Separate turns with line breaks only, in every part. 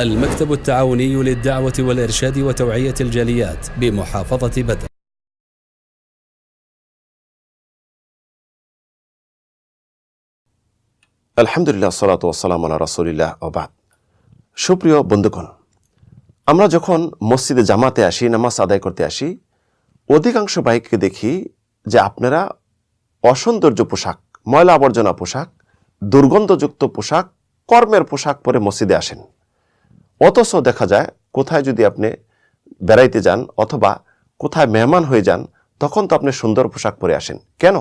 المكتب التعاوني للدعوة والإرشاد وتوعية الجاليات بمحافظة بدر।
আলহামদুলিল্লাহ সালাতু ওয়াসসালামু আলা রাসূলিল্লাহ ওয়া বাদ। সুপ্রিয় বন্ধুগণ, আমরা যখন মসজিদে জামাতে আসি, নামাজ আদায় করতে আসি, অধিকাংশ ভাইকে দেখি যে আপনারা অসৌন্দর্য পোশাক, ময়লা আবর্জনা পোশাক, দুর্গন্ধযুক্ত পোশাক, কর্মের পোশাক পরে মসজিদে আসেন। অথচ দেখা যায় কোথায় যদি আপনি বেড়াইতে যান অথবা কোথায় মেহমান হয়ে যান, তখন তো আপনি সুন্দর পোশাক পরে আসেন। কেন?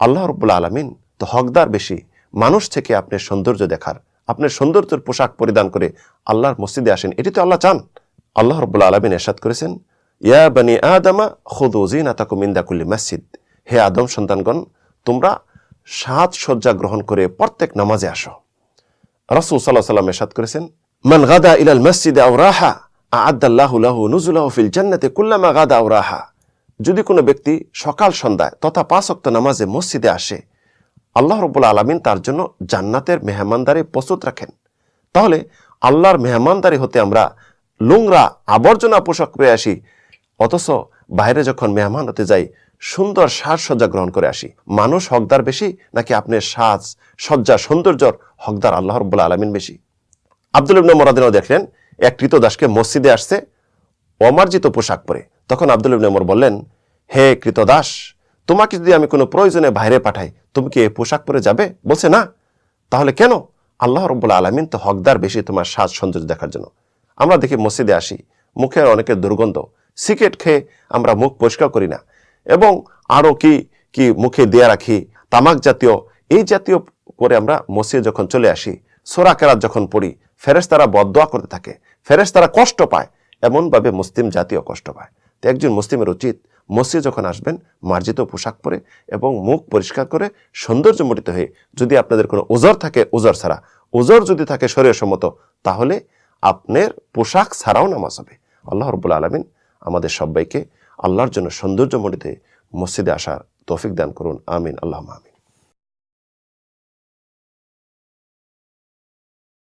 আল্লাহ রাব্বুল আলামিন তো হকদার বেশি মানুষ থেকে আপনার সৌন্দর্য দেখার, আপনার সৌন্দর্যের পোশাক পরিধান করে আল্লাহর মসজিদে আসেন। এটি তো আল্লাহ চান। আল্লাহ রাব্বুল আলামিন ইরশাদ করেছেন, ইয়া বানি আদমা খুযু যিনাতাকুম ইনদা কুল্লি মসজিদ। হে আদম সন্তানগণ, তোমরা সাজসজ্জা গ্রহণ করে প্রত্যেক নামাজে আসো। রাসূল সাল্লাল্লাহু আলাইহি ওয়াসাল্লাম ইরশাদ করেছেন, মান গাদা ইলাল মসজিদ আও রাহা আ'আদ্দাল্লাহু লাহু নুজুলাহু ফিল জান্নাতি কুল্লামা গাদা আও রাহা। যদি কোনো ব্যক্তি সকাল সন্ধ্যায় তথা 5 ওয়াক্ত নামাজে মসজিদে আসে, আল্লাহ রাব্বুল আলামিন তার জন্য জান্নাতের মেহমানদারি প্রস্তুত রাখেন। তাহলে আল্লাহর মেহমানদারি হতে আমরা নোংরা আবর্জনা পোশাক পরে আসি, অথচ বাইরে যখন মেহমান হতে যাই সুন্দর সাজসজ্জা গ্রহণ করে আসি। মানুষ হকদার বেশি নাকি আপনার সাজ সজ্জা সৌন্দর্যর হকদার আল্লাহ রাব্বুল আলামিন বেশি? আব্দুল্লাহ ইবনে উমর রাদিয়াল্লাহু দেখলেন এক ক্রীতদাসকে মসজিদে আসছে অমার্জিত পোশাক পরে। তখন আব্দুল্লাহ ইবনে উমর বললেন, হে ক্রীতদাস, তোমাকে যদি আমি কোনো প্রয়োজনে বাইরে পাঠাই, তুমি কি এই পোশাক পরে যাবে? বলছে না। তাহলে কেন? আল্লাহ রাব্বুল আলামিন তো হকদার বেশি তোমার সাজ সৌন্দর্য দেখার জন্য। আমরা দেখি মসজিদে আসি, মুখের অনেকের দুর্গন্ধ, সিগারেট খেয়ে আমরা মুখ পরিষ্কার করি না, এবং আরও কি কি মুখে দিয়ে রাখি, তামাক জাতীয়, এই জাতীয় করে আমরা মসজিদে যখন চলে আসি, সূরা কেরাত যখন পড়ি, ফেরেশতারা বদদোয়া করতে থাকে, ফেরেশতারা কষ্ট পায়, এমনভাবে মুসলিম জাতীয় কষ্ট পায়। তো একজন মুসলিমের উচিত মসজিদে যখন আসবেন মার্জিত পোশাক পরে এবং মুখ পরিষ্কার করে সৌন্দর্যমণ্ডিত হয়ে, যদি আপনাদের কোনো ওজর থাকে ওজর ছাড়া, ওজর যদি থাকে শরীয়সম্মত, তাহলে আপনার পোশাক ছাড়াও নামাজ হবে। আল্লাহ রাব্বুল আলামিন আমাদের সবাইকে আল্লাহর জন্য সৌন্দর্যমণ্ডিত হয়ে মসজিদে আসার তৌফিক দান করুন। আমিন, আল্লাহুম্মা আমিন।